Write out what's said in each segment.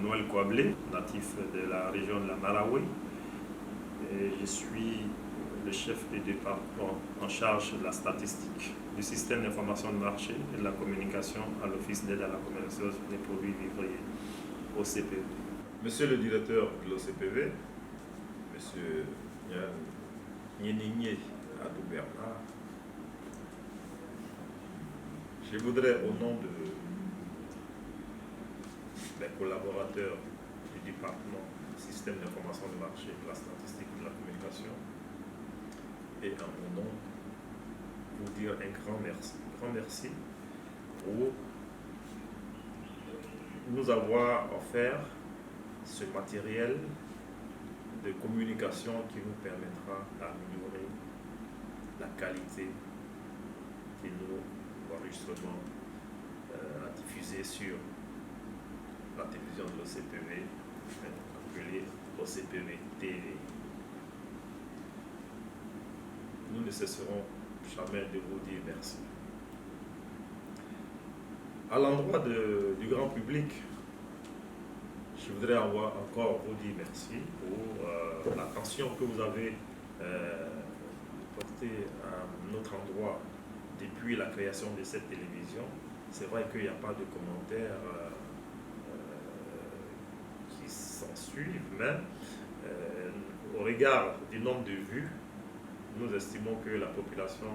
Noël Kouablé, natif de la région de la Malawi. Et je suis le chef du département en charge de la statistique, du système d'information de marché et de la communication à l'Office d'aide à la commercialisation des produits vivriers, OCPV. Monsieur le directeur de l'OCPV, Monsieur Nyenigné Adou Bernard, je voudrais au nom des collaborateurs du département du système d'information de marché, de la statistique et de la communication, et en mon nom, vous dire un grand merci. Un grand merci pour nous avoir offert ce matériel de communication qui nous permettra d'améliorer la qualité de nos enregistrements à diffuser sur la télévision de l'OCPV, appelée OCPV TV. Nous ne cesserons jamais de vous dire merci. À l'endroit du grand public, je voudrais encore vous dire merci pour l'attention que vous avez portée à notre endroit depuis la création de cette télévision. C'est vrai qu'il n'y a pas de commentaires qui s'en suivent, mais au regard du nombre de vues, nous estimons que la population,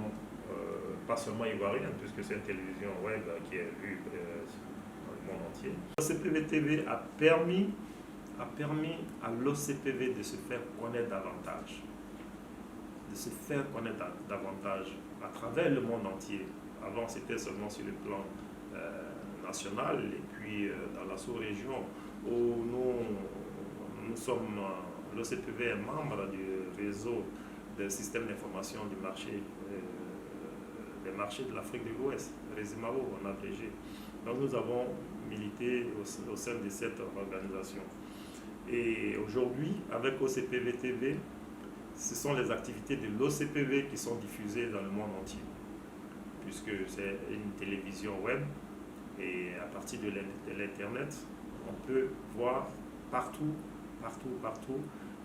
pas seulement ivoirienne, puisque c'est une télévision web qui est vue dans le monde entier. L'OCPV TV a permis à l'OCPV de se faire connaître davantage, à travers le monde entier. Avant, c'était seulement sur le plan national, et puis dans la sous-région où nous sommes, l'OCPV est membre du réseau des systèmes d'information du marché, des marchés de l'Afrique de l'Ouest, RESIMAO en abrégé. Donc nous avons milité au sein de cette organisation. Et aujourd'hui, avec OCPV TV, ce sont les activités de l'OCPV qui sont diffusées dans le monde entier, puisque c'est une télévision web, et à partir de l'Internet, on peut voir partout,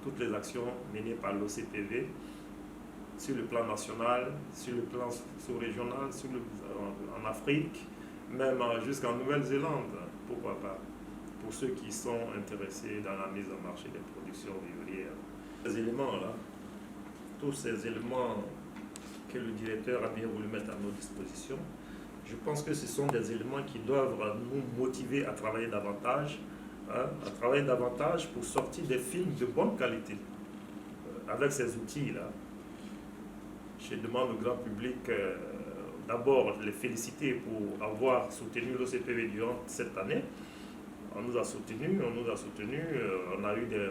toutes les actions menées par l'OCPV, sur le plan national, sur le plan sous-régional, en Afrique, même jusqu'en Nouvelle-Zélande, pourquoi pas, pour ceux qui sont intéressés dans la mise en marché des productions vivrières. Ces éléments-là, tous ces éléments que le directeur a bien voulu mettre à nos dispositions, je pense que ce sont des éléments qui doivent nous motiver à travailler davantage, pour sortir des films de bonne qualité. Avec ces outils-là, je demande au grand public d'abord les féliciter pour avoir soutenu l'OCPV durant cette année. On nous a soutenus, on a eu des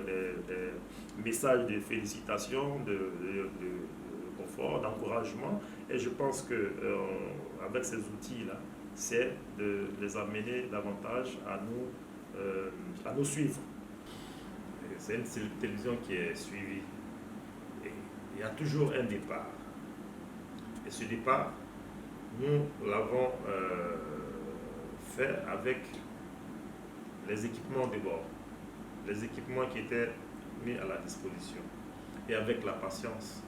messages de félicitations, de confort, d'encouragement, et je pense qu'avec ces outils-là, c'est de les amener davantage à nous suivre. C'est une télévision qui est suivie. Et il y a toujours un départ. Et ce départ, nous l'avons fait avec les équipements de bord, les équipements qui étaient mis à la disposition, et avec la patience,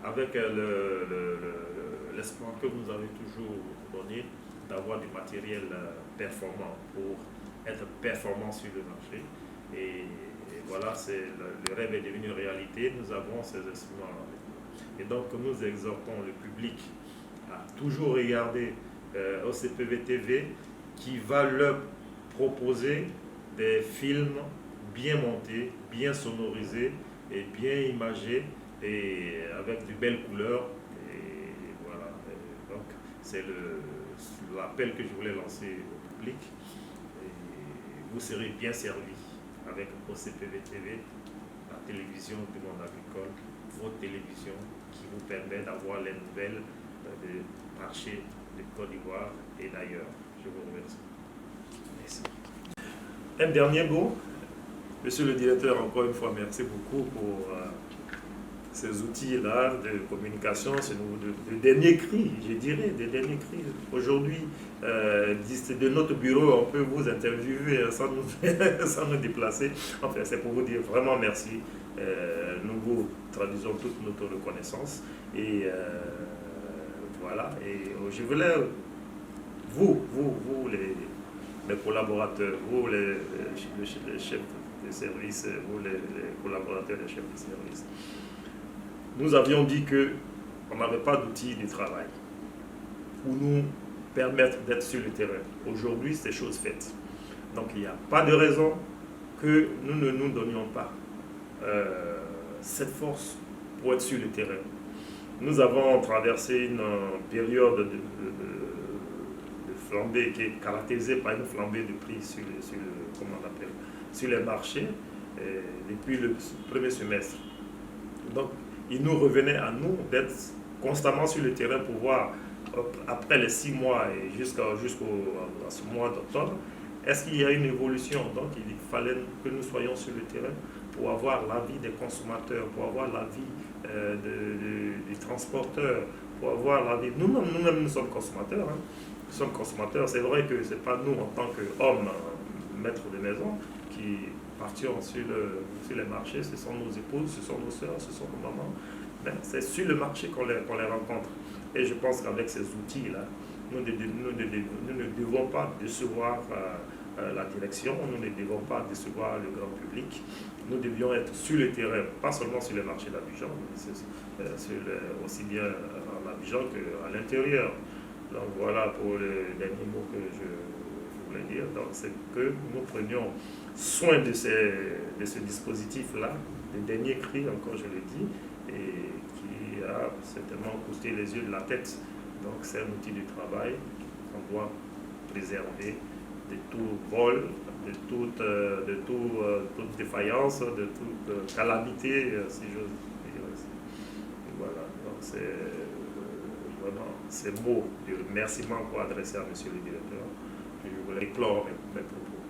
avec l'espoir que vous avez toujours donné d'avoir du matériel performant pour être performant sur le marché. Et voilà, le rêve est devenu réalité, nous avons ces instruments. Et donc nous exhortons le public à toujours regarder OCPV TV qui va leur proposer des films bien montés, bien sonorisés et bien imagés et avec de belles couleurs. Et voilà. Et donc c'est l'appel que je voulais lancer au public. Et vous serez bien servis avec OCPV TV, la télévision du monde agricole, votre télévision qui vous permet d'avoir les nouvelles des marchés de Côte d'Ivoire et d'ailleurs. Je vous remercie. Merci. Un dernier mot. Monsieur le directeur, encore une fois, merci beaucoup pour ces outils-là de communication, c'est le dernier cri, je dirais, des derniers cris. Aujourd'hui, de notre bureau, on peut vous interviewer sans nous déplacer. Enfin, c'est pour vous dire vraiment merci. Nous vous traduisons toute notre reconnaissance. Et voilà. Et je voulais, vous les collaborateurs, vous les chefs de service, vous les collaborateurs des chefs de service, nous avions dit qu'on n'avait pas d'outils de travail pour nous permettre d'être sur le terrain. Aujourd'hui, c'est chose faite. Donc, il n'y a pas de raison que nous ne nous donnions pas cette force pour être sur le terrain. Nous avons traversé une période de flambée qui est caractérisée par une flambée de prix sur les marchés depuis le premier semestre. Donc, il nous revenait à nous d'être constamment sur le terrain pour voir, après les 6 mois et jusqu'au ce mois d'octobre, est-ce qu'il y a une évolution. Donc, il fallait que nous soyons sur le terrain pour avoir l'avis des consommateurs, pour avoir l'avis des transporteurs, pour avoir l'avis... Nous-mêmes, nous sommes consommateurs. Hein. Nous sommes consommateurs. C'est vrai que ce n'est pas nous, en tant qu'hommes, maîtres de maison, qui partions sur les marchés. Ce sont nos épouses, ce sont nos soeurs, ce sont nos mamans. Mais c'est sur le marché qu'on les rencontre. Et je pense qu'avec ces outils-là, nous ne devons pas décevoir la direction, nous ne devons pas décevoir le grand public. Nous devions être sur le terrain, pas seulement sur les marchés d'Abidjan, mais aussi bien en Abidjan qu'à l'intérieur. Donc voilà pour les derniers mots que je voulais dire. Donc c'est que nous prenions soin de ce dispositif-là, le dernier cri, encore je le dis, et qui a certainement coûté les yeux de la tête. Donc c'est un outil de travail qu'on doit préserver de tout vol, de toute défaillance, de toute calamité, si j'ose dire. Voilà, donc c'est vraiment ces mots de remerciement qu'on adresser à M. le directeur. Je voulais éclore mes propos.